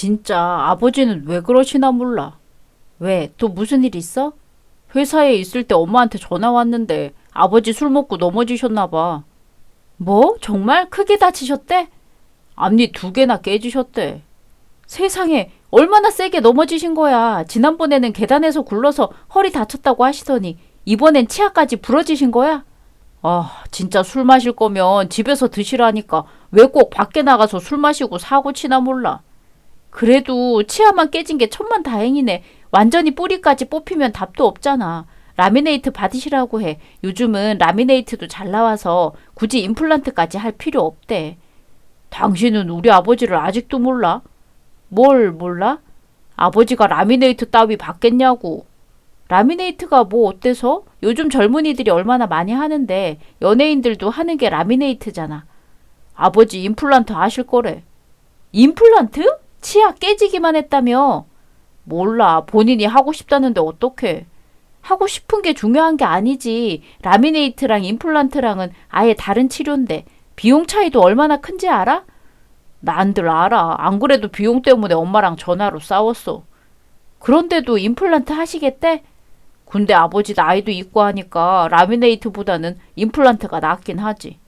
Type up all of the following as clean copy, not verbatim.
진짜 아버지는 왜 그러시나 몰라. 왜? 또 무슨 일 있어? 회사에 있을 때 엄마한테 전화 왔는데 아버지 술 먹고 넘어지셨나 봐. 뭐? 정말 크게 다치셨대? 앞니 두 개나 깨지셨대. 세상에, 얼마나 세게 넘어지신 거야. 지난번에는 계단에서 굴러서 허리 다쳤다고 하시더니 이번엔 치아까지 부러지신 거야? 아, 진짜 술 마실 거면 집에서 드시라니까 왜 꼭 밖에 나가서 술 마시고 사고 치나 몰라. 그래도 치아만 깨진 게 천만다행이네. 완전히 뿌리까지 뽑히면 답도 없잖아. 라미네이트 받으시라고 해. 요즘은 라미네이트도 잘 나와서 굳이 임플란트까지 할 필요 없대. 당신은 우리 아버지를 아직도 몰라? 뭘 몰라? 아버지가 라미네이트 따위 받겠냐고. 라미네이트가 뭐 어때서? 요즘 젊은이들이 얼마나 많이 하는데 연예인들도 하는 게 라미네이트잖아. 아버지 임플란트 하실 거래. 임플란트? 치아 깨지기만 했다며? 몰라. 본인이 하고 싶다는데 어떡해. 하고 싶은 게 중요한 게 아니지. 라미네이트랑 임플란트랑은 아예 다른 치료인데 비용 차이도 얼마나 큰지 알아? 난들 알아. 안 그래도 비용 때문에 엄마랑 전화로 싸웠어. 그런데도 임플란트 하시겠대? 근데 아버지 나이도 있고 하니까 라미네이트보다는 임플란트가 낫긴 하지.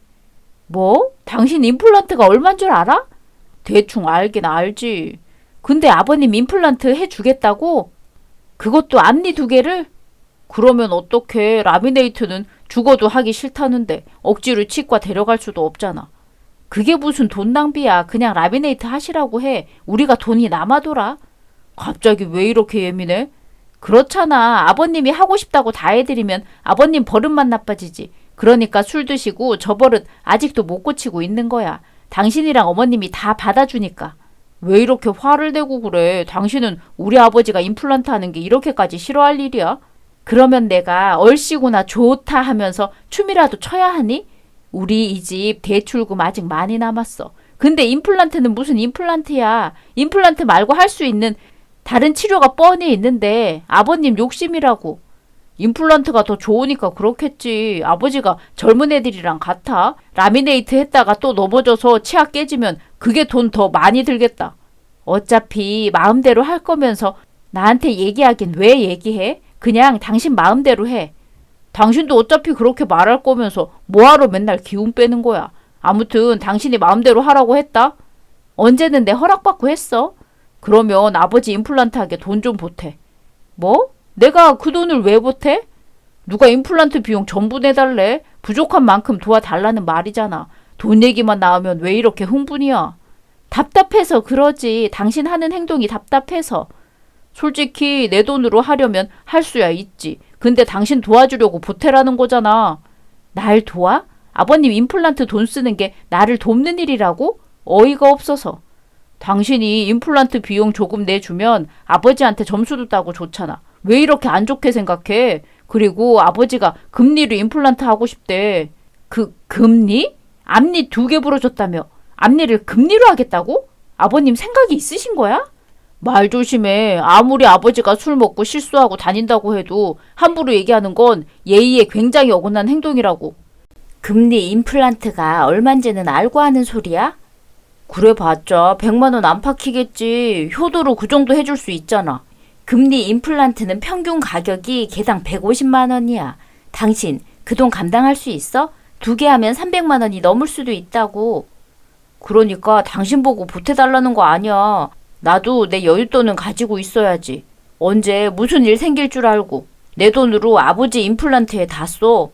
뭐? 당신 임플란트가 얼만 줄 알아? 대충 알긴 알지. 근데 아버님 임플란트 해주겠다고? 그것도 앞니 두 개를? 그러면 어떡해. 라미네이트는 죽어도 하기 싫다는데 억지로 치과 데려갈 수도 없잖아. 그게 무슨 돈 낭비야. 그냥 라미네이트 하시라고 해. 우리가 돈이 남아돌아. 갑자기 왜 이렇게 예민해? 그렇잖아. 아버님이 하고 싶다고 다 해드리면 아버님 버릇만 나빠지지. 그러니까 술 드시고 저 버릇 아직도 못 고치고 있는 거야. 당신이랑 어머님이 다 받아주니까. 왜 이렇게 화를 내고 그래? 당신은 우리 아버지가 임플란트 하는 게 이렇게까지 싫어할 일이야? 그러면 내가 얼씨구나 좋다 하면서 춤이라도 춰야 하니? 우리 이 집 대출금 아직 많이 남았어. 근데 임플란트는 무슨 임플란트야. 임플란트 말고 할 수 있는 다른 치료가 뻔히 있는데 아버님 욕심이라고. 임플란트가 더 좋으니까 그렇겠지. 아버지가 젊은 애들이랑 같아. 라미네이트 했다가 또 넘어져서 치아 깨지면 그게 돈 더 많이 들겠다. 어차피 마음대로 할 거면서 나한테 얘기하긴 왜 얘기해? 그냥 당신 마음대로 해. 당신도 어차피 그렇게 말할 거면서 뭐하러 맨날 기운 빼는 거야. 아무튼 당신이 마음대로 하라고 했다. 언제는 내 허락받고 했어. 그러면 아버지 임플란트 하게 돈 좀 보태. 뭐? 내가 그 돈을 왜 보태? 누가 임플란트 비용 전부 내달래? 부족한 만큼 도와달라는 말이잖아. 돈 얘기만 나오면 왜 이렇게 흥분이야? 답답해서 그러지. 당신 하는 행동이 답답해서. 솔직히 내 돈으로 하려면 할 수야 있지. 근데 당신 도와주려고 보태라는 거잖아. 날 도와? 아버님 임플란트 돈 쓰는 게 나를 돕는 일이라고? 어이가 없어서. 당신이 임플란트 비용 조금 내주면 아버지한테 점수도 따고 좋잖아. 왜 이렇게 안 좋게 생각해? 그리고 아버지가 금리로 임플란트 하고 싶대. 금리? 앞니 두 개 부러졌다며. 앞니를 금리로 하겠다고? 아버님 생각이 있으신 거야? 말 조심해. 아무리 아버지가 술 먹고 실수하고 다닌다고 해도 함부로 얘기하는 건 예의에 굉장히 어긋난 행동이라고. 금리 임플란트가 얼만지는 알고 하는 소리야? 그래 봤자 100만 원 안팎이겠지. 효도로 그 정도 해줄 수 있잖아. 금리 임플란트는 평균 가격이 개당 150만 원이야. 당신 그 돈 감당할 수 있어? 두 개 하면 300만 원이 넘을 수도 있다고. 그러니까 당신 보고 보태달라는 거 아니야. 나도 내 여윳돈은 가지고 있어야지. 언제 무슨 일 생길 줄 알고. 내 돈으로 아버지 임플란트에 다 써.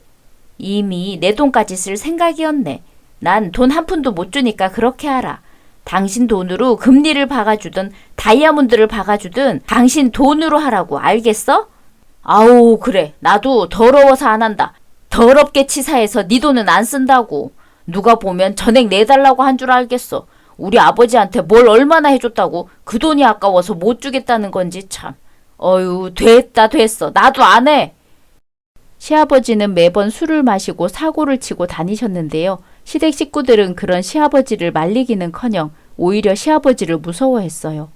이미 내 돈까지 쓸 생각이었네. 난 돈 한 푼도 못 주니까 그렇게 하라. 당신 돈으로 금리를 박아주든 다이아몬드를 박아주든 당신 돈으로 하라고. 알겠어? 아우 그래. 나도 더러워서 안 한다. 더럽게 치사해서 네 돈은 안 쓴다고. 누가 보면 전액 내달라고 한 줄 알겠어. 우리 아버지한테 뭘 얼마나 해줬다고 그 돈이 아까워서 못 주겠다는 건지 참. 어휴 됐어. 나도 안 해. 시아버지는 매번 술을 마시고 사고를 치고 다니셨는데요. 시댁 식구들은 그런 시아버지를 말리기는커녕 오히려 시아버지를 무서워했어요.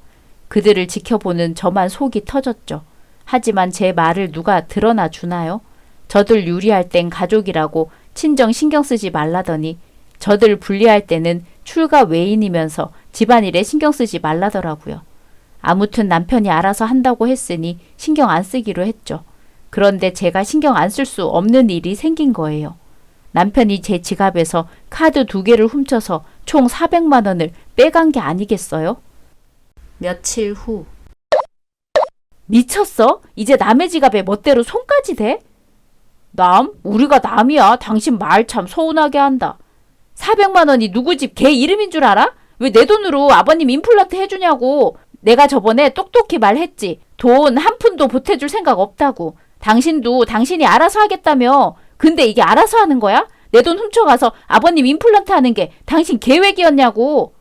그들을 지켜보는 저만 속이 터졌죠. 하지만 제 말을 누가 드러나 주나요? 저들 유리할 땐 가족이라고 친정 신경 쓰지 말라더니 저들 분리할 때는 출가 외인이면서 집안일에 신경 쓰지 말라더라고요. 아무튼 남편이 알아서 한다고 했으니 신경 안 쓰기로 했죠. 그런데 제가 신경 안 쓸 수 없는 일이 생긴 거예요. 남편이 제 지갑에서 카드 2개를 훔쳐서 총 400만 원을 빼간 게 아니겠어요? 며칠 후. 미쳤어? 이제 남의 지갑에 멋대로 손까지 대? 남? 우리가 남이야. 당신 말 참 서운하게 한다. 400만 원이 누구 집 개 이름인 줄 알아? 왜 내 돈으로 아버님 임플란트 해주냐고. 내가 저번에 똑똑히 말했지. 돈 한 푼도 보태줄 생각 없다고. 당신도 당신이 알아서 하겠다며. 근데 이게 알아서 하는 거야? 내 돈 훔쳐가서 아버님 임플란트 하는 게 당신 계획이었냐고.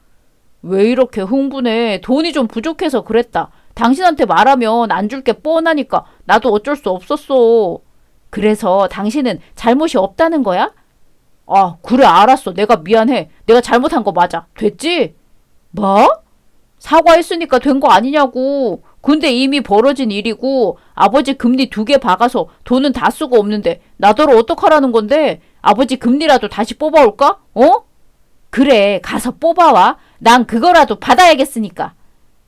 왜 이렇게 흥분해? 돈이 좀 부족해서 그랬다. 당신한테 말하면 안 줄 게 뻔하니까 나도 어쩔 수 없었어. 그래서 당신은 잘못이 없다는 거야? 아, 그래 알았어. 내가 미안해. 내가 잘못한 거 맞아. 됐지? 뭐? 사과했으니까 된 거 아니냐고. 근데 이미 벌어진 일이고 아버지 금리 2개 박아서 돈은 다 쓰고 없는데 나더러 어떡하라는 건데. 아버지 금리라도 다시 뽑아올까? 어? 그래 가서 뽑아와. 난 그거라도 받아야겠으니까.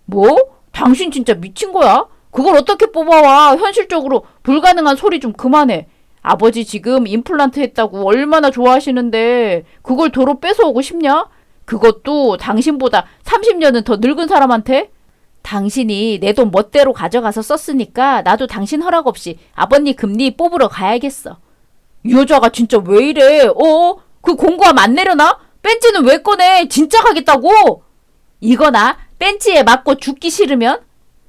뭐? 당신 진짜 미친 거야? 그걸 어떻게 뽑아와? 현실적으로 불가능한 소리 좀 그만해. 아버지 지금 임플란트 했다고 얼마나 좋아하시는데 그걸 도로 뺏어오고 싶냐? 그것도 당신보다 30년은 더 늙은 사람한테? 당신이 내 돈 멋대로 가져가서 썼으니까 나도 당신 허락 없이 아버님 금리 뽑으러 가야겠어. 이 여자가 진짜 왜 이래? 그 공고함 안 내려놔? 벤치는 왜 꺼내? 진짜 가겠다고? 이거나 벤치에 맞고 죽기 싫으면?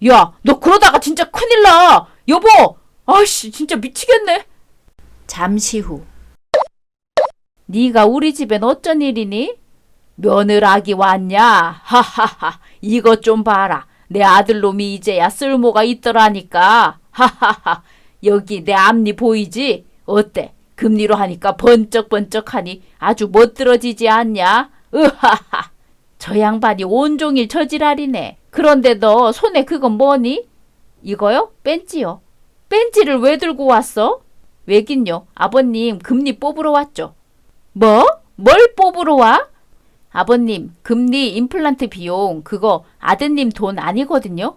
야, 너 그러다가 진짜 큰일 나. 여보! 아이씨, 진짜 미치겠네. 잠시 후. 네가 우리 집엔 어쩐 일이니? 며느라기 왔냐? 하하하. 이것 좀 봐라. 내 아들놈이 이제야 쓸모가 있더라니까. 하하하. 여기 내 앞니 보이지? 어때? 금리로 하니까 번쩍번쩍하니 아주 멋들어지지 않냐? 으하하. 저 양반이 온종일 저지랄이네. 그런데 너 손에 그건 뭐니? 이거요? 벤치요. 벤치를 왜 들고 왔어? 왜긴요. 아버님 금리 뽑으러 왔죠. 뭐? 뭘 뽑으러 와? 아버님 금리 임플란트 비용 그거 아드님 돈 아니거든요.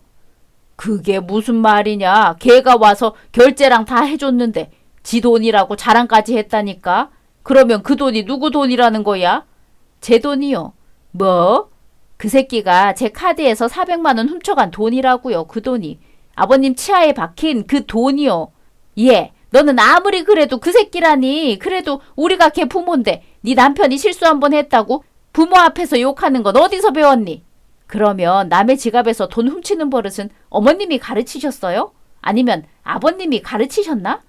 그게 무슨 말이냐. 걔가 와서 결제랑 다 해줬는데 지 돈이라고 자랑까지 했다니까. 그러면 그 돈이 누구 돈이라는 거야? 제 돈이요. 뭐? 그 새끼가 제 카드에서 400만 원 훔쳐간 돈이라고요. 그 돈이. 아버님 치아에 박힌 그 돈이요. 예, 너는 아무리 그래도 그 새끼라니. 그래도 우리가 걔 부모인데 네 남편이 실수 한번 했다고 부모 앞에서 욕하는 건 어디서 배웠니? 그러면 남의 지갑에서 돈 훔치는 버릇은 어머님이 가르치셨어요? 아니면 아버님이 가르치셨나?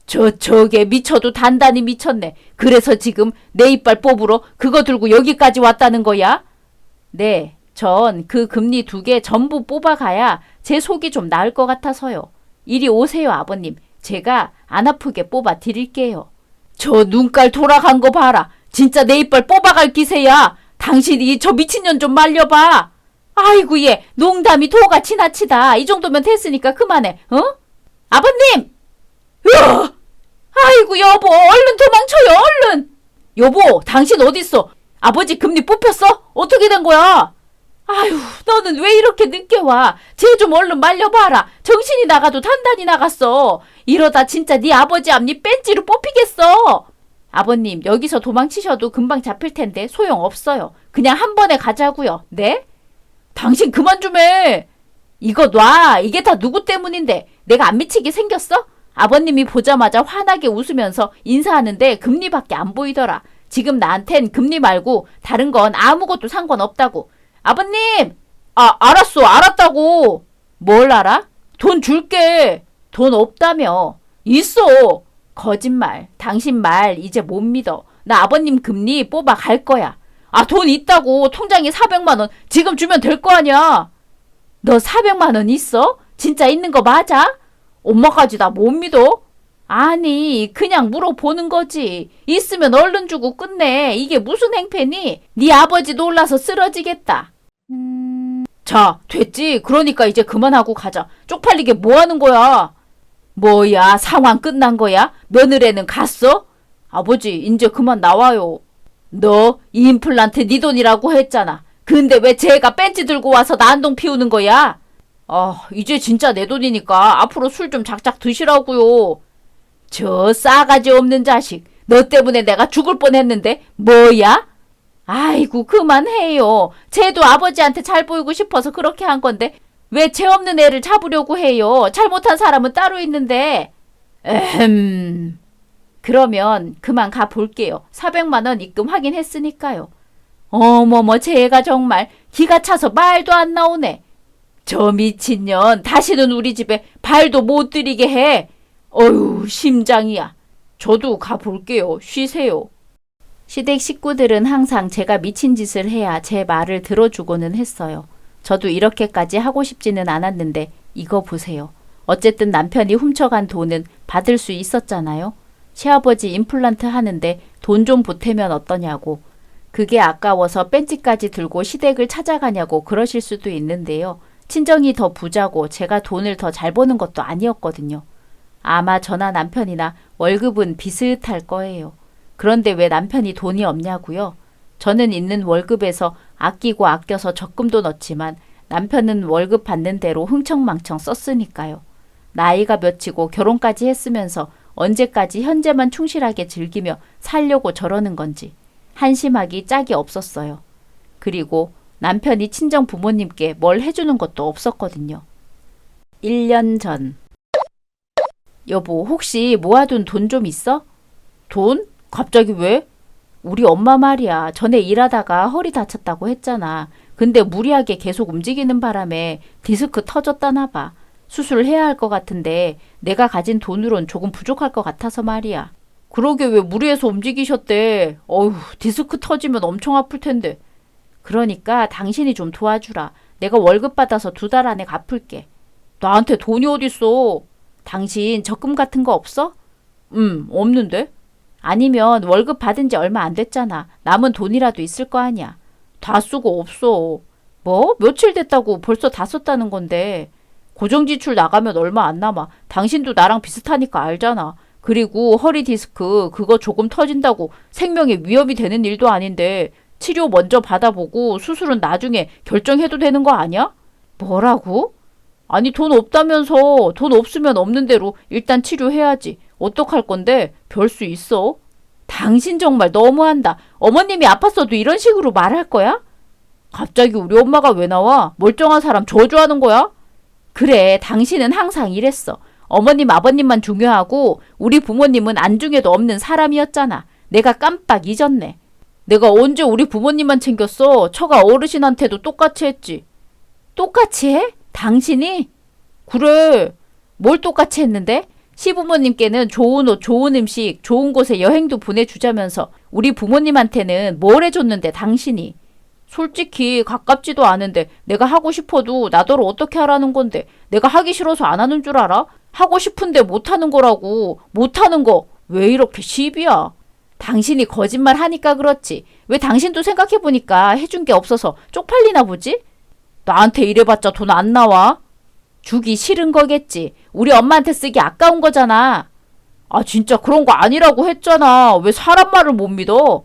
저게 미쳐도 단단히 미쳤네. 그래서 지금 내 이빨 뽑으러 그거 들고 여기까지 왔다는 거야? 네, 전 그 금리 2개 전부 뽑아가야 제 속이 좀 나을 것 같아서요. 이리 오세요, 아버님. 제가 안 아프게 뽑아 드릴게요. 저 눈깔 돌아간 거 봐라. 진짜 내 이빨 뽑아갈 기세야. 당신이 저 미친년 좀 말려봐. 아이고 얘 농담이 도가 지나치다. 이 정도면 됐으니까 그만해. 어? 아버님! 으아! 아이고 여보 얼른 도망쳐요 얼른. 여보 당신 어딨어? 아버지 금리 뽑혔어? 어떻게 된 거야? 아휴 너는 왜 이렇게 늦게 와? 쟤 좀 얼른 말려봐라. 정신이 나가도 단단히 나갔어. 이러다 진짜 네 아버지 앞니 뺀찌로 뽑히겠어. 아버님 여기서 도망치셔도 금방 잡힐 텐데 소용없어요. 그냥 한 번에 가자고요. 네? 당신 그만 좀 해. 이거 놔. 이게 다 누구 때문인데 내가 안 미치게 생겼어? 아버님이 보자마자 환하게 웃으면서 인사하는데 금리밖에 안 보이더라. 지금 나한텐 금리 말고 다른 건 아무것도 상관없다고. 아버님! 알았어. 알았다고. 뭘 알아? 돈 줄게. 돈 없다며. 있어. 거짓말. 당신 말 이제 못 믿어. 나 아버님 금리 뽑아 갈 거야. 돈 있다고. 통장에 400만 원 지금 주면 될 거 아니야. 너 400만 원 있어? 진짜 있는 거 맞아? 엄마까지 나 못 믿어? 아니 그냥 물어보는 거지. 있으면 얼른 주고 끝내. 이게 무슨 행패니? 네 아버지 놀라서 쓰러지겠다. 자 됐지? 그러니까 이제 그만하고 가자. 쪽팔리게 뭐 하는 거야? 뭐야 상황 끝난 거야? 며느리는 갔어? 아버지 이제 그만 나와요. 너 임플란트 네 돈이라고 했잖아. 근데 왜 쟤가 벤치 들고 와서 난동 피우는 거야? 이제 진짜 내 돈이니까 앞으로 술 좀 작작 드시라고요. 저 싸가지 없는 자식. 너 때문에 내가 죽을 뻔했는데 뭐야? 아이고 그만해요. 쟤도 아버지한테 잘 보이고 싶어서 그렇게 한 건데 왜 죄 없는 애를 잡으려고 해요? 잘못한 사람은 따로 있는데. 그러면 그만 가볼게요. 400만 원 입금 확인했으니까요. 어머머 쟤가 정말 기가 차서 말도 안 나오네. 저 미친년 다시는 우리 집에 발도 못 들이게 해. 어휴 심장이야. 저도 가볼게요. 쉬세요. 시댁 식구들은 항상 제가 미친 짓을 해야 제 말을 들어주고는 했어요. 저도 이렇게까지 하고 싶지는 않았는데 이거 보세요. 어쨌든 남편이 훔쳐간 돈은 받을 수 있었잖아요. 시아버지 임플란트 하는데 돈 좀 보태면 어떠냐고. 그게 아까워서 뺀지까지 들고 시댁을 찾아가냐고 그러실 수도 있는데요. 친정이 더 부자고 제가 돈을 더 잘 버는 것도 아니었거든요. 아마 저나 남편이나 월급은 비슷할 거예요. 그런데 왜 남편이 돈이 없냐고요? 저는 있는 월급에서 아끼고 아껴서 적금도 넣지만 남편은 월급 받는 대로 흥청망청 썼으니까요. 나이가 몇이고 결혼까지 했으면서 언제까지 현재만 충실하게 즐기며 살려고 저러는 건지 한심하기 짝이 없었어요. 그리고 남편이 친정 부모님께 뭘 해주는 것도 없었거든요. 1년 전. 여보, 혹시 모아둔 돈 좀 있어? 돈? 갑자기 왜? 우리 엄마 말이야. 전에 일하다가 허리 다쳤다고 했잖아. 근데 무리하게 계속 움직이는 바람에 디스크 터졌다나 봐. 수술해야 할 것 같은데 내가 가진 돈으론 조금 부족할 것 같아서 말이야. 그러게 왜 무리해서 움직이셨대. 어휴, 디스크 터지면 엄청 아플 텐데. 그러니까 당신이 좀 도와주라. 내가 월급 받아서 2달 안에 갚을게. 나한테 돈이 어딨어. 당신 적금 같은 거 없어? 없는데. 아니면 월급 받은 지 얼마 안 됐잖아. 남은 돈이라도 있을 거 아니야. 다 쓰고 없어. 뭐? 며칠 됐다고 벌써 다 썼다는 건데. 고정지출 나가면 얼마 안 남아. 당신도 나랑 비슷하니까 알잖아. 그리고 허리 디스크 그거 조금 터진다고 생명에 위협이 되는 일도 아닌데 치료 먼저 받아보고 수술은 나중에 결정해도 되는 거 아니야? 뭐라고? 아니 돈 없다면서. 돈 없으면 없는 대로 일단 치료해야지. 어떡할 건데? 별 수 있어? 당신 정말 너무한다. 어머님이 아팠어도 이런 식으로 말할 거야? 갑자기 우리 엄마가 왜 나와? 멀쩡한 사람 저주하는 거야? 그래, 당신은 항상 이랬어. 어머님 아버님만 중요하고 우리 부모님은 안중에도 없는 사람이었잖아. 내가 깜빡 잊었네. 내가 언제 우리 부모님만 챙겼어? 처가 어르신한테도 똑같이 했지. 똑같이 해? 당신이? 그래. 뭘 똑같이 했는데? 시부모님께는 좋은 옷, 좋은 음식, 좋은 곳에 여행도 보내주자면서 우리 부모님한테는 뭘 해줬는데 당신이? 솔직히 가깝지도 않은데 내가 하고 싶어도 나더러 어떻게 하라는 건데 내가 하기 싫어서 안 하는 줄 알아? 하고 싶은데 못하는 거라고. 못하는 거 왜 이렇게 시비야? 당신이 거짓말 하니까 그렇지. 왜 당신도 생각해보니까 해준 게 없어서 쪽팔리나 보지? 나한테 이래봤자 돈 안 나와. 주기 싫은 거겠지. 우리 엄마한테 쓰기 아까운 거잖아. 아 진짜 그런 거 아니라고 했잖아. 왜 사람 말을 못 믿어?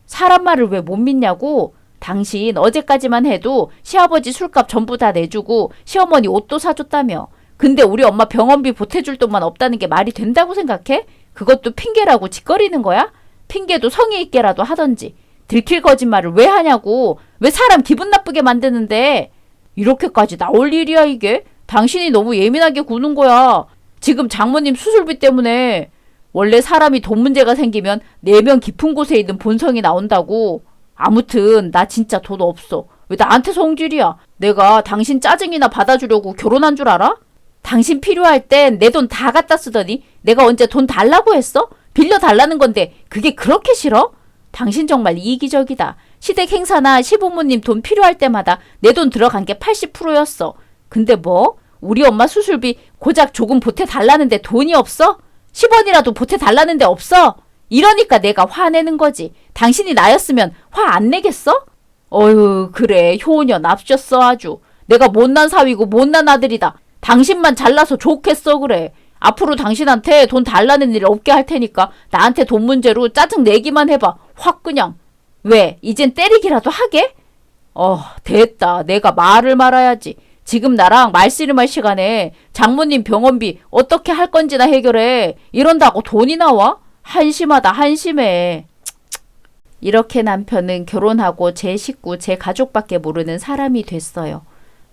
사람 말을 왜 못 믿냐고? 당신 어제까지만 해도 시아버지 술값 전부 다 내주고 시어머니 옷도 사줬다며. 근데 우리 엄마 병원비 보태줄 돈만 없다는 게 말이 된다고 생각해? 그것도 핑계라고 짓거리는 거야? 핑계도 성의 있게라도 하던지. 들킬 거짓말을 왜 하냐고. 왜 사람 기분 나쁘게 만드는데. 이렇게까지 나올 일이야 이게? 당신이 너무 예민하게 구는 거야. 지금 장모님 수술비 때문에. 원래 사람이 돈 문제가 생기면 내면 깊은 곳에 있는 본성이 나온다고. 아무튼 나 진짜 돈 없어. 왜 나한테 성질이야? 내가 당신 짜증이나 받아주려고 결혼한 줄 알아? 당신 필요할 땐 내 돈 다 갖다 쓰더니 내가 언제 돈 달라고 했어? 빌려달라는 건데 그게 그렇게 싫어? 당신 정말 이기적이다. 시댁 행사나 시부모님 돈 필요할 때마다 내 돈 들어간 게 80%였어. 근데 뭐? 우리 엄마 수술비 고작 조금 보태달라는데 돈이 없어? 10원이라도 보태달라는데 없어? 이러니까 내가 화내는 거지. 당신이 나였으면 화 안 내겠어? 어휴 그래 효녀 납셨어 아주. 내가 못난 사위고 못난 아들이다. 당신만 잘나서 좋겠어 그래. 앞으로 당신한테 돈 달라는 일 없게 할 테니까 나한테 돈 문제로 짜증 내기만 해봐. 확 그냥. 왜? 이젠 때리기라도 하게? 됐다. 내가 말을 말아야지. 지금 나랑 말씨름할 시간에 장모님 병원비 어떻게 할 건지나 해결해. 이런다고 돈이 나와? 한심하다 한심해. 이렇게 남편은 결혼하고 제 식구, 제 가족밖에 모르는 사람이 됐어요.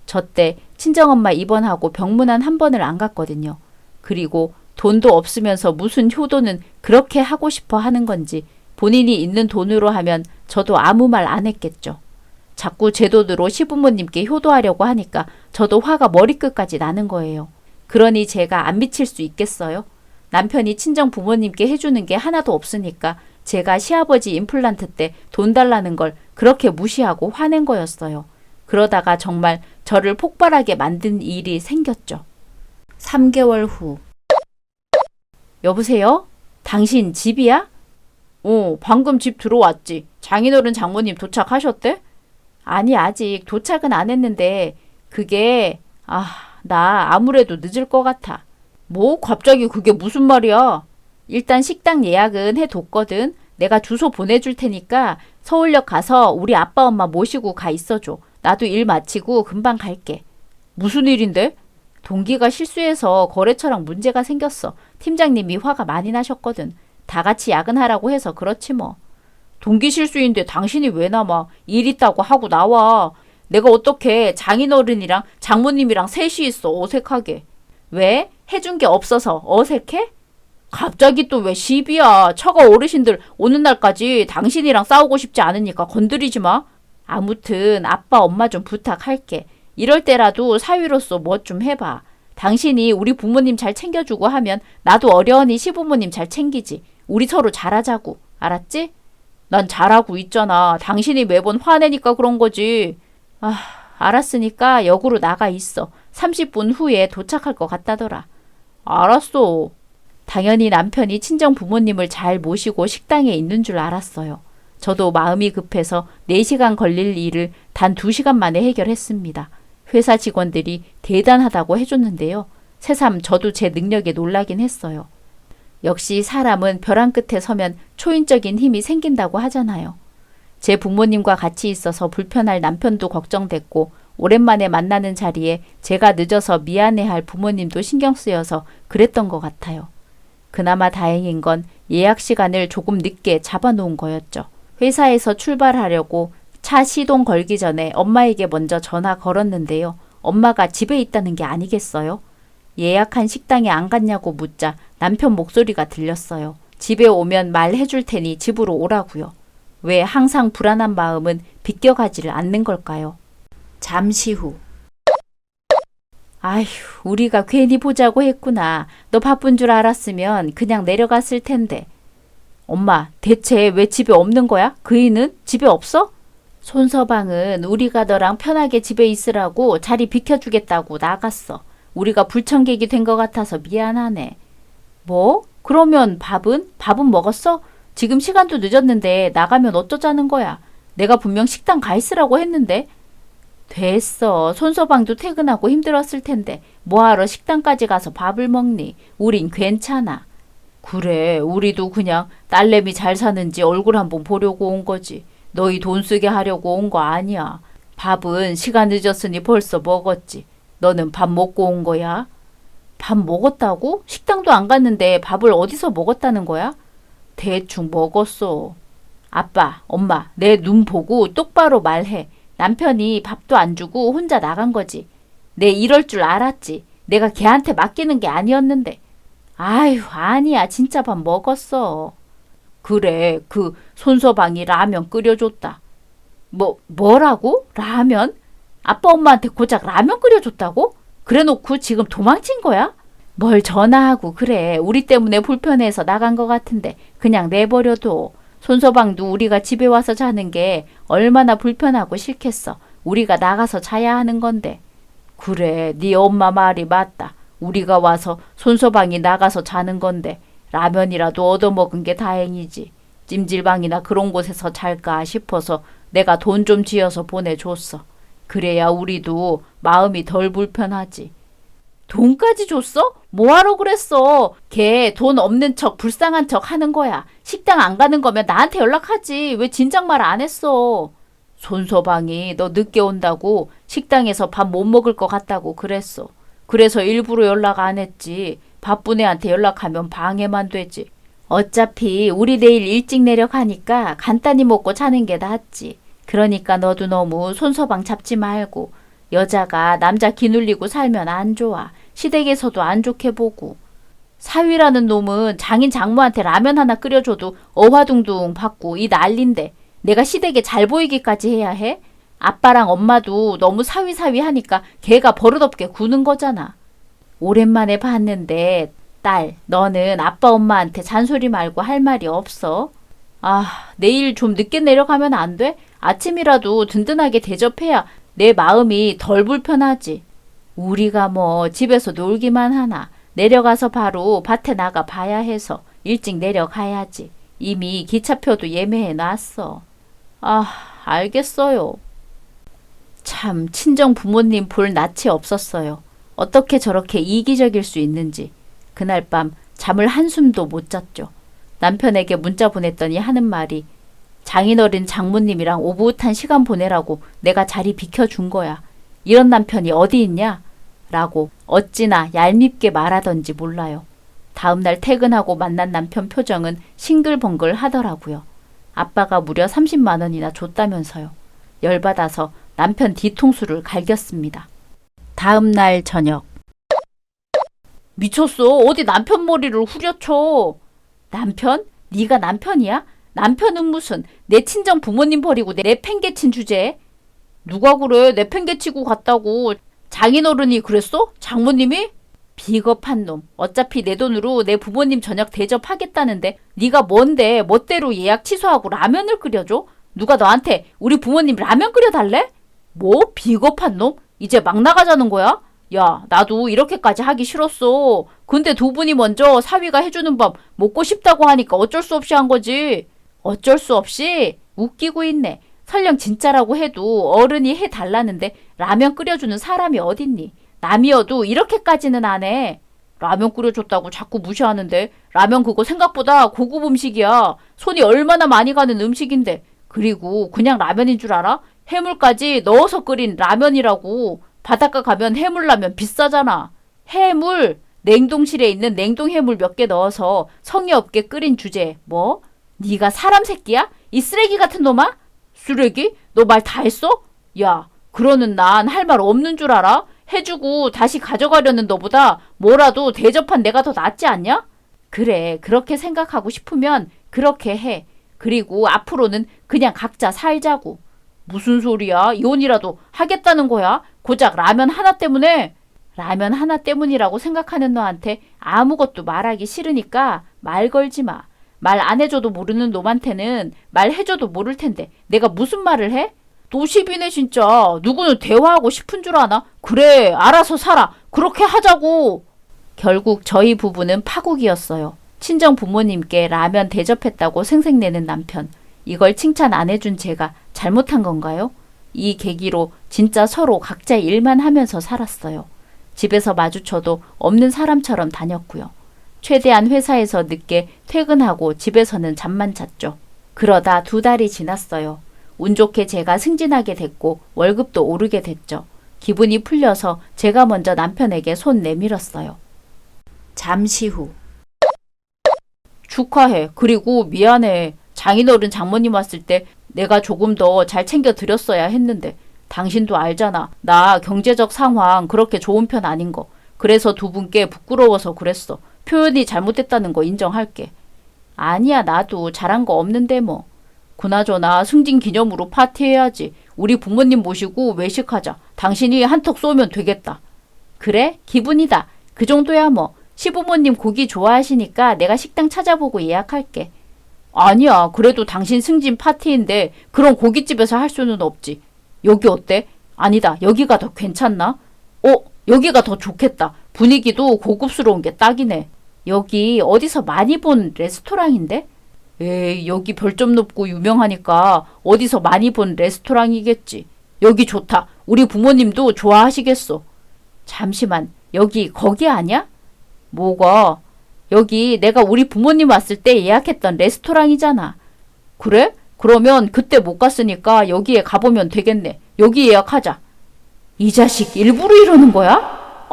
저 때 친정엄마 입원하고 병문안 한 번을 안 갔거든요. 그리고 돈도 없으면서 무슨 효도는 그렇게 하고 싶어 하는 건지 본인이 있는 돈으로 하면 저도 아무 말 안 했겠죠. 자꾸 제 돈으로 시부모님께 효도하려고 하니까 저도 화가 머리끝까지 나는 거예요. 그러니 제가 안 미칠 수 있겠어요? 남편이 친정 부모님께 해주는 게 하나도 없으니까 제가 시아버지 임플란트 때 돈 달라는 걸 그렇게 무시하고 화낸 거였어요. 그러다가 정말 저를 폭발하게 만든 일이 생겼죠. 3개월 후. 여보세요? 당신 집이야? 방금 집 들어왔지. 장인어른 장모님 도착하셨대? 아니, 아직 도착은 안 했는데 그게 나 아무래도 늦을 것 같아. 뭐? 갑자기 그게 무슨 말이야? 일단 식당 예약은 해뒀거든. 내가 주소 보내줄 테니까 서울역 가서 우리 아빠 엄마 모시고 가 있어줘. 나도 일 마치고 금방 갈게. 무슨 일인데? 동기가 실수해서 거래처랑 문제가 생겼어. 팀장님이 화가 많이 나셨거든. 다 같이 야근하라고 해서 그렇지 뭐. 동기 실수인데 당신이 왜 남아? 일 있다고 하고 나와. 내가 어떻게 장인어른이랑 장모님이랑 셋이 있어 어색하게. 왜? 해준 게 없어서 어색해? 갑자기 또 왜 시비야. 처가 어르신들 오는 날까지 당신이랑 싸우고 싶지 않으니까 건드리지 마. 아무튼 아빠 엄마 좀 부탁할게. 이럴 때라도 사위로서 뭐 좀 해봐. 당신이 우리 부모님 잘 챙겨주고 하면 나도 어려우니 시부모님 잘 챙기지. 우리 서로 잘하자고. 알았지? 난 잘하고 있잖아. 당신이 매번 화내니까 그런 거지. 알았으니까 역으로 나가 있어. 30분 후에 도착할 것 같다더라. 알았어. 당연히 남편이 친정 부모님을 잘 모시고 식당에 있는 줄 알았어요. 저도 마음이 급해서 4시간 걸릴 일을 단 2시간 만에 해결했습니다. 회사 직원들이 대단하다고 해줬는데요. 새삼 저도 제 능력에 놀라긴 했어요. 역시 사람은 벼랑 끝에 서면 초인적인 힘이 생긴다고 하잖아요. 제 부모님과 같이 있어서 불편할 남편도 걱정됐고 오랜만에 만나는 자리에 제가 늦어서 미안해할 부모님도 신경 쓰여서 그랬던 것 같아요. 그나마 다행인 건 예약 시간을 조금 늦게 잡아놓은 거였죠. 회사에서 출발하려고 차 시동 걸기 전에 엄마에게 먼저 전화 걸었는데요. 엄마가 집에 있다는 게 아니겠어요? 예약한 식당에 안 갔냐고 묻자 남편 목소리가 들렸어요. 집에 오면 말해줄 테니 집으로 오라고요. 왜 항상 불안한 마음은 비껴가지를 않는 걸까요? 잠시 후. 아휴, 우리가 괜히 보자고 했구나. 너 바쁜 줄 알았으면 그냥 내려갔을 텐데. 엄마, 대체 왜 집에 없는 거야? 그이는 집에 없어? 손서방은 우리가 너랑 편하게 집에 있으라고 자리 비켜주겠다고 나갔어. 우리가 불청객이 된 것 같아서 미안하네. 뭐? 그러면 밥은? 밥은 먹었어? 지금 시간도 늦었는데 나가면 어쩌자는 거야? 내가 분명 식당 가 있으라고 했는데. 됐어. 손서방도 퇴근하고 힘들었을 텐데 뭐하러 식당까지 가서 밥을 먹니? 우린 괜찮아. 그래, 우리도 그냥 딸내미 잘 사는지 얼굴 한번 보려고 온 거지. 너희 돈 쓰게 하려고 온 거 아니야. 밥은 시간 늦었으니 벌써 먹었지. 너는 밥 먹고 온 거야? 밥 먹었다고? 식당도 안 갔는데 밥을 어디서 먹었다는 거야? 대충 먹었어. 아빠, 엄마, 내 눈 보고 똑바로 말해. 남편이 밥도 안 주고 혼자 나간 거지. 내 이럴 줄 알았지. 내가 걔한테 맡기는 게 아니었는데. 아유, 아니야. 진짜 밥 먹었어. 그래, 그 손서방이 라면 끓여줬다. 뭐라고? 라면? 아빠 엄마한테 고작 라면 끓여줬다고? 그래놓고 지금 도망친 거야? 뭘 전화하고 그래. 우리 때문에 불편해서 나간 것 같은데 그냥 내버려둬. 손서방도 우리가 집에 와서 자는 게 얼마나 불편하고 싫겠어. 우리가 나가서 자야 하는 건데. 그래, 네 엄마 말이 맞다. 우리가 와서 손서방이 나가서 자는 건데 라면이라도 얻어먹은 게 다행이지. 찜질방이나 그런 곳에서 잘까 싶어서 내가 돈 좀 쥐어서 보내줬어. 그래야 우리도 마음이 덜 불편하지. 돈까지 줬어? 뭐하러 그랬어? 걔 돈 없는 척 불쌍한 척 하는 거야. 식당 안 가는 거면 나한테 연락하지. 왜 진작 말 안 했어? 손서방이 너 늦게 온다고 식당에서 밥 못 먹을 것 같다고 그랬어. 그래서 일부러 연락 안 했지. 바쁜 애한테 연락하면 방해만 되지. 어차피 우리 내일 일찍 내려가니까 간단히 먹고 자는 게 낫지. 그러니까 너도 너무 손서방 잡지 말고. 여자가 남자 기눌리고 살면 안 좋아. 시댁에서도 안 좋게 보고. 사위라는 놈은 장인 장모한테 라면 하나 끓여줘도 어화둥둥 받고 이 난린데 내가 시댁에 잘 보이기까지 해야 해? 아빠랑 엄마도 너무 사위사위 하니까 걔가 버릇없게 구는 거잖아. 오랜만에 봤는데 딸, 너는 아빠 엄마한테 잔소리 말고 할 말이 없어? 아, 내일 좀 늦게 내려가면 안 돼? 아침이라도 든든하게 대접해야 내 마음이 덜 불편하지. 우리가 뭐 집에서 놀기만 하나. 내려가서 바로 밭에 나가 봐야 해서 일찍 내려가야지. 이미 기차표도 예매해 놨어. 아, 알겠어요. 참 친정 부모님 볼 낯이 없었어요. 어떻게 저렇게 이기적일 수 있는지. 그날 밤 잠을 한숨도 못 잤죠. 남편에게 문자 보냈더니 하는 말이 장인어른 장모님이랑 오붓한 시간 보내라고 내가 자리 비켜준 거야. 이런 남편이 어디 있냐? 라고 어찌나 얄밉게 말하던지 몰라요. 다음날 퇴근하고 만난 남편 표정은 싱글벙글 하더라고요. 아빠가 무려 30만 원이나 줬다면서요. 열받아서 남편 뒤통수를 갈겼습니다. 다음날 저녁. 미쳤어. 어디 남편 머리를 후려쳐. 남편? 네가 남편이야? 남편은 무슨 내 친정 부모님 버리고 내 팽개친 주제에? 누가 그래? 내 팽개치고 갔다고. 장인어른이 그랬어? 장모님이? 비겁한 놈. 어차피 내 돈으로 내 부모님 저녁 대접하겠다는데 네가 뭔데 멋대로 예약 취소하고 라면을 끓여줘? 누가 너한테 우리 부모님 라면 끓여달래? 뭐? 비겁한 놈? 이제 막 나가자는 거야? 야, 나도 이렇게까지 하기 싫었어. 근데 두 분이 먼저 사위가 해주는 밥 먹고 싶다고 하니까 어쩔 수 없이 한 거지. 어쩔 수 없이? 웃기고 있네. 설령 진짜라고 해도 어른이 해달라는데 라면 끓여주는 사람이 어딨니? 남이어도 이렇게까지는 안 해. 라면 끓여줬다고 자꾸 무시하는데 라면 그거 생각보다 고급 음식이야. 손이 얼마나 많이 가는 음식인데. 그리고 그냥 라면인 줄 알아? 해물까지 넣어서 끓인 라면이라고. 바닷가 가면 해물라면 비싸잖아. 해물! 냉동실에 있는 냉동 해물 몇 개 넣어서 성의 없게 끓인 주제. 뭐? 네가 사람 새끼야? 이 쓰레기 같은 놈아? 쓰레기? 너 말 다 했어? 야, 그러는 난 할 말 없는 줄 알아? 해주고 다시 가져가려는 너보다 뭐라도 대접한 내가 더 낫지 않냐? 그래, 그렇게 생각하고 싶으면 그렇게 해. 그리고 앞으로는 그냥 각자 살자고. 무슨 소리야? 이혼이라도 하겠다는 거야? 고작 라면 하나 때문에? 라면 하나 때문이라고 생각하는 너한테 아무것도 말하기 싫으니까 말 걸지 마. 말 안 해줘도 모르는 놈한테는 말해줘도 모를 텐데 내가 무슨 말을 해? 노시비네 진짜. 누구는 대화하고 싶은 줄 아나? 그래, 알아서 살아. 그렇게 하자고. 결국 저희 부부는 파국이었어요. 친정 부모님께 라면 대접했다고 생색내는 남편. 이걸 칭찬 안 해준 제가 잘못한 건가요? 이 계기로 진짜 서로 각자 일만 하면서 살았어요. 집에서 마주쳐도 없는 사람처럼 다녔고요. 최대한 회사에서 늦게 퇴근하고 집에서는 잠만 잤죠. 그러다 2달이 지났어요. 운 좋게 제가 승진하게 됐고 월급도 오르게 됐죠. 기분이 풀려서 제가 먼저 남편에게 손 내밀었어요. 잠시 후. 축하해. 그리고 미안해. 장인어른 장모님 왔을 때 내가 조금 더 잘 챙겨드렸어야 했는데 당신도 알잖아. 나 경제적 상황 그렇게 좋은 편 아닌 거. 그래서 두 분께 부끄러워서 그랬어. 표현이 잘못됐다는 거 인정할게. 아니야, 나도 잘한 거 없는데 뭐. 그나저나 승진 기념으로 파티해야지. 우리 부모님 모시고 외식하자. 당신이 한턱 쏘면 되겠다. 그래? 기분이다. 그 정도야 뭐. 시부모님 고기 좋아하시니까 내가 식당 찾아보고 예약할게. 아니야. 그래도 당신 승진 파티인데 그런 고깃집에서 할 수는 없지. 여기 어때? 아니다. 여기가 더 괜찮나? 여기가 더 좋겠다. 분위기도 고급스러운 게 딱이네. 여기 어디서 많이 본 레스토랑인데? 에이, 여기 별점 높고 유명하니까 어디서 많이 본 레스토랑이겠지. 여기 좋다. 우리 부모님도 좋아하시겠어. 잠시만, 여기 거기 아니야? 뭐가? 여기 내가 우리 부모님 왔을 때 예약했던 레스토랑이잖아. 그래? 그러면 그때 못 갔으니까 여기에 가보면 되겠네. 여기 예약하자. 이 자식 일부러 이러는 거야?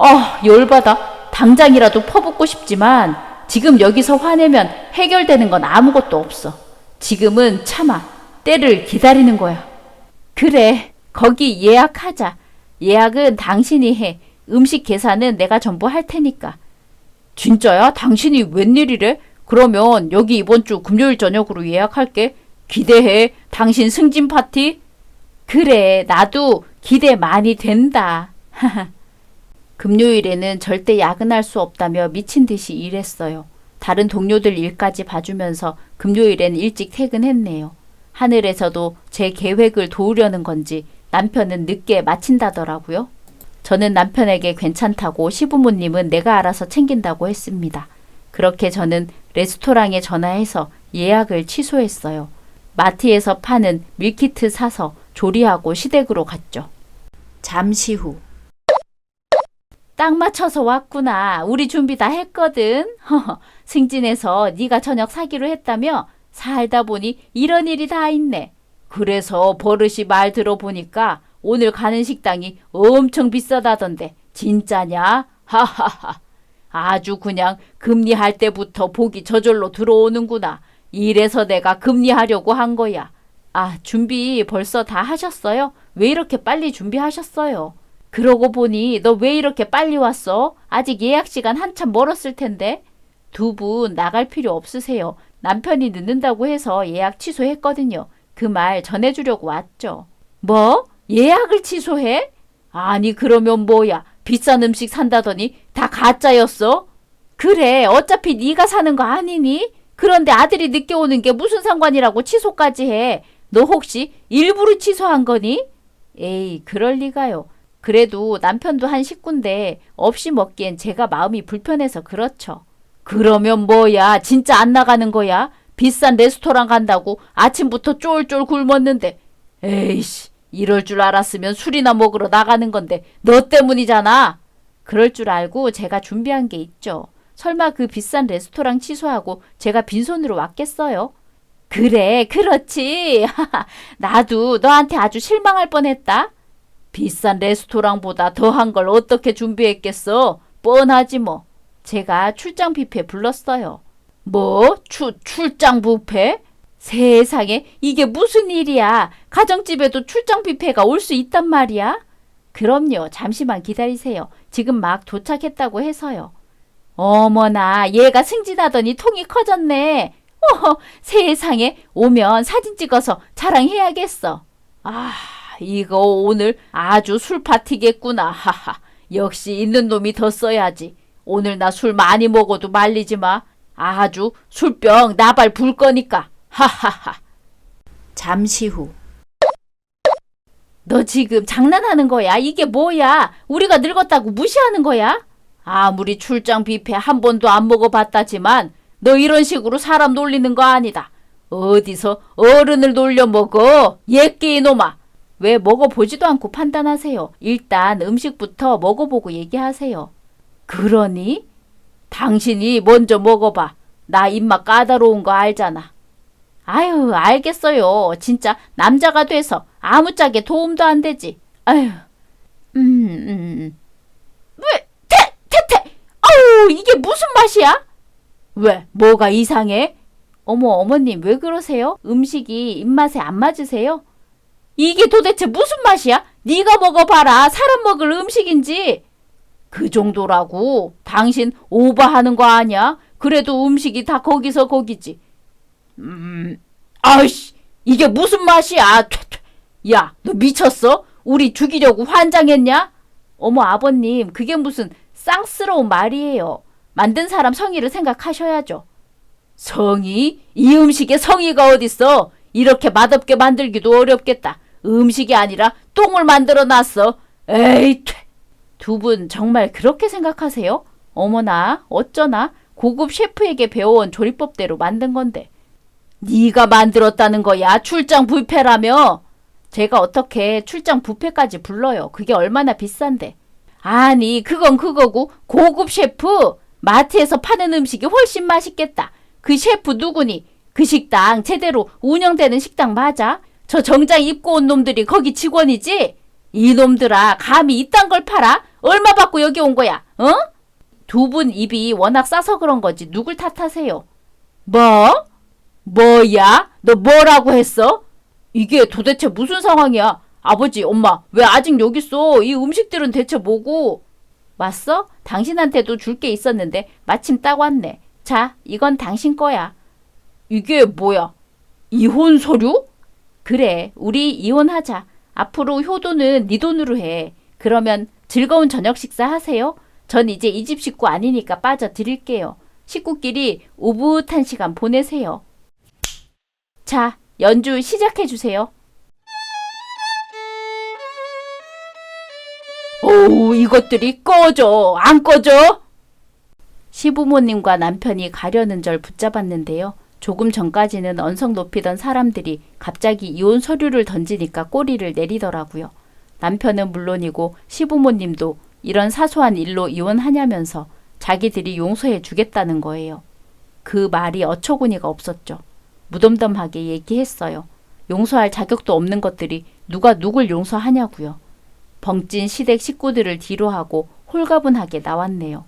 열받아. 당장이라도 퍼붓고 싶지만 지금 여기서 화내면 해결되는 건 아무것도 없어. 지금은 참아. 때를 기다리는 거야. 그래, 거기 예약하자. 예약은 당신이 해. 음식 계산은 내가 전부 할 테니까. 진짜야? 당신이 웬일이래? 그러면 여기 이번 주 금요일 저녁으로 예약할게. 기대해. 당신 승진 파티? 그래, 나도 기대 많이 된다. 금요일에는 절대 야근할 수 없다며 미친 듯이 일했어요. 다른 동료들 일까지 봐주면서 금요일엔 일찍 퇴근했네요. 하늘에서도 제 계획을 도우려는 건지 남편은 늦게 마친다더라고요. 저는 남편에게 괜찮다고 시부모님은 내가 알아서 챙긴다고 했습니다. 그렇게 저는 레스토랑에 전화해서 예약을 취소했어요. 마트에서 파는 밀키트 사서 조리하고 시댁으로 갔죠. 잠시 후. 딱 맞춰서 왔구나. 우리 준비 다 했거든. 승진해서 네가 저녁 사기로 했다며? 살다 보니 이런 일이 다 있네. 그래서 버릇이 말 들어보니까 오늘 가는 식당이 엄청 비싸다던데 진짜냐? 하하하. 아주 그냥 금리할 때부터 복이 저절로 들어오는구나. 이래서 내가 금리하려고 한 거야. 아, 준비 벌써 다 하셨어요? 왜 이렇게 빨리 준비하셨어요? 그러고 보니 너 왜 이렇게 빨리 왔어? 아직 예약 시간 한참 멀었을 텐데. 두 분 나갈 필요 없으세요. 남편이 늦는다고 해서 예약 취소했거든요. 그 말 전해주려고 왔죠. 뭐? 예약을 취소해? 아니 그러면 뭐야? 비싼 음식 산다더니 다 가짜였어? 그래, 어차피 네가 사는 거 아니니? 그런데 아들이 늦게 오는 게 무슨 상관이라고 취소까지 해. 너 혹시 일부러 취소한 거니? 에이, 그럴 리가요. 그래도 남편도 한 식구인데 없이 먹기엔 제가 마음이 불편해서 그렇죠. 그러면 뭐야? 진짜 안 나가는 거야? 비싼 레스토랑 간다고 아침부터 쫄쫄 굶었는데. 에이씨, 이럴 줄 알았으면 술이나 먹으러 나가는 건데 너 때문이잖아. 그럴 줄 알고 제가 준비한 게 있죠. 설마 그 비싼 레스토랑 취소하고 제가 빈손으로 왔겠어요? 그래, 그렇지. 나도 너한테 아주 실망할 뻔했다. 비싼 레스토랑보다 더한 걸 어떻게 준비했겠어? 뻔하지 뭐. 제가 출장 뷔페 불렀어요. 뭐? 출장 뷔페? 세상에, 이게 무슨 일이야. 가정집에도 출장 뷔페가 올 수 있단 말이야? 그럼요. 잠시만 기다리세요. 지금 막 도착했다고 해서요. 어머나, 얘가 승진하더니 통이 커졌네. 세상에, 오면 사진 찍어서 자랑해야겠어. 아, 이거 오늘 아주 술 파티겠구나. 하하. 역시 있는 놈이 더 써야지. 오늘 나 술 많이 먹어도 말리지 마. 아주 술병 나발 불 거니까. 하하하. 잠시 후. 너 지금 장난하는 거야? 이게 뭐야? 우리가 늙었다고 무시하는 거야? 아무리 출장 뷔페 한 번도 안 먹어봤다지만 너 이런 식으로 사람 놀리는 거 아니다. 어디서 어른을 놀려 먹어? 예끼 이놈아. 왜 먹어보지도 않고 판단하세요. 일단 음식부터 먹어보고 얘기하세요. 그러니? 당신이 먼저 먹어봐. 나 입맛 까다로운 거 알잖아. 아유, 알겠어요. 진짜 남자가 돼서 아무짝에 도움도 안 되지. 아유. 왜? 태태! 아우, 이게 무슨 맛이야? 왜? 뭐가 이상해? 어머, 어머님 왜 그러세요? 음식이 입맛에 안 맞으세요? 이게 도대체 무슨 맛이야? 네가 먹어봐라. 사람 먹을 음식인지. 그 정도라고. 당신 오버하는 거 아니야? 그래도 음식이 다 거기서 거기지. 아이씨, 이게 무슨 맛이야? 야, 너 미쳤어? 우리 죽이려고 환장했냐? 어머, 아버님, 그게 무슨 쌍스러운 말이에요. 만든 사람 성의를 생각하셔야죠. 성의? 이 음식에 성의가 어딨어? 이렇게 맛없게 만들기도 어렵겠다. 음식이 아니라 똥을 만들어 놨어. 에이, 두 분 정말 그렇게 생각하세요? 어머나, 어쩌나 고급 셰프에게 배워온 조리법대로 만든 건데. 네가 만들었다는 거야? 출장 뷔페라며? 제가 어떻게 출장 뷔페까지 불러요? 그게 얼마나 비싼데. 아니, 그건 그거고 고급 셰프. 마트에서 파는 음식이 훨씬 맛있겠다. 그 셰프 누구니? 그 식당 제대로 운영되는 식당 맞아? 저 정장 입고 온 놈들이 거기 직원이지? 이놈들아 감히 이딴 걸 팔아? 얼마 받고 여기 온 거야? 어? 두 분 입이 워낙 싸서 그런 거지 누굴 탓하세요? 뭐? 뭐야? 너 뭐라고 했어? 이게 도대체 무슨 상황이야? 아버지, 엄마, 왜 아직 여기 있어? 이 음식들은 대체 뭐고? 왔어? 당신한테도 줄 게 있었는데 마침 딱 왔네. 자, 이건 당신 거야. 이게 뭐야? 이혼 서류? 그래, 우리 이혼하자. 앞으로 효도는 네 돈으로 해. 그러면 즐거운 저녁 식사 하세요. 전 이제 이 집 식구 아니니까 빠져드릴게요. 식구끼리 오붓한 시간 보내세요. 자, 연주 시작해주세요. 오우, 이것들이 꺼져, 안 꺼져? 시부모님과 남편이 가려는 절 붙잡았는데요. 조금 전까지는 언성 높이던 사람들이 갑자기 이혼 서류를 던지니까 꼬리를 내리더라고요. 남편은 물론이고 시부모님도 이런 사소한 일로 이혼하냐면서 자기들이 용서해 주겠다는 거예요. 그 말이 어처구니가 없었죠. 무덤덤하게 얘기했어요. 용서할 자격도 없는 것들이 누가 누굴 용서하냐고요. 벙찐 시댁 식구들을 뒤로하고 홀가분하게 나왔네요.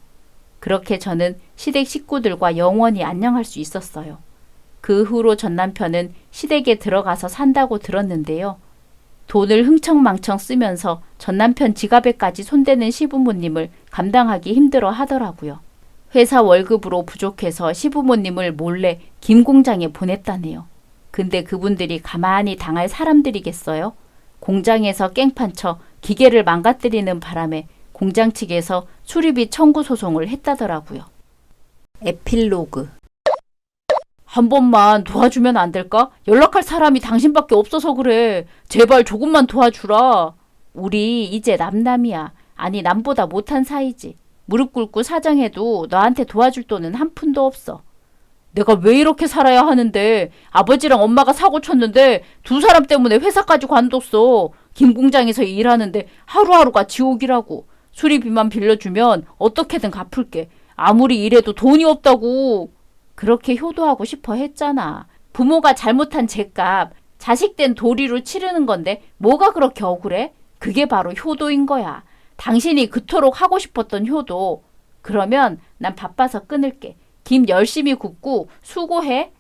그렇게 저는 시댁 식구들과 영원히 안녕할 수 있었어요. 그 후로 전 남편은 시댁에 들어가서 산다고 들었는데요. 돈을 흥청망청 쓰면서 전 남편 지갑에까지 손대는 시부모님을 감당하기 힘들어 하더라고요. 회사 월급으로 부족해서 시부모님을 몰래 김 공장에 보냈다네요. 근데 그분들이 가만히 당할 사람들이겠어요? 공장에서 깽판 쳐 기계를 망가뜨리는 바람에 공장 측에서 수리비 청구 소송을 했다더라고요. 에필로그. 한 번만 도와주면 안 될까? 연락할 사람이 당신밖에 없어서 그래. 제발 조금만 도와주라. 우리 이제 남남이야. 아니 남보다 못한 사이지. 무릎 꿇고 사정해도 너한테 도와줄 돈은 한 푼도 없어. 내가 왜 이렇게 살아야 하는데 아버지랑 엄마가 사고 쳤는데 두 사람 때문에 회사까지 관뒀어. 김 공장에서 일하는데 하루하루가 지옥이라고. 수리비만 빌려주면 어떻게든 갚을게. 아무리 일해도 돈이 없다고. 그렇게 효도하고 싶어 했잖아. 부모가 잘못한 죄값 자식된 도리로 치르는 건데 뭐가 그렇게 억울해? 그게 바로 효도인 거야. 당신이 그토록 하고 싶었던 효도. 그러면 난 바빠서 끊을게. 김 열심히 굽고 수고해.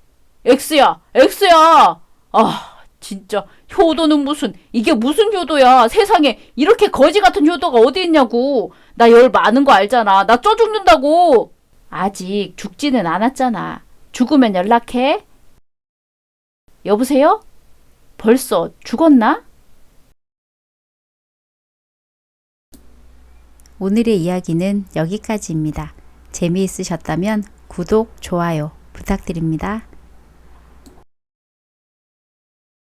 엑스야, 엑스야. 아, 진짜 효도는 무슨, 이게 무슨 효도야. 세상에 이렇게 거지 같은 효도가 어디 있냐고. 나 열 많은 거 알잖아. 나 쪄 죽는다고. 아직 죽지는 않았잖아. 죽으면 연락해. 여보세요? 벌써 죽었나? 오늘의 이야기는 여기까지입니다. 재미있으셨다면 구독, 좋아요 부탁드립니다.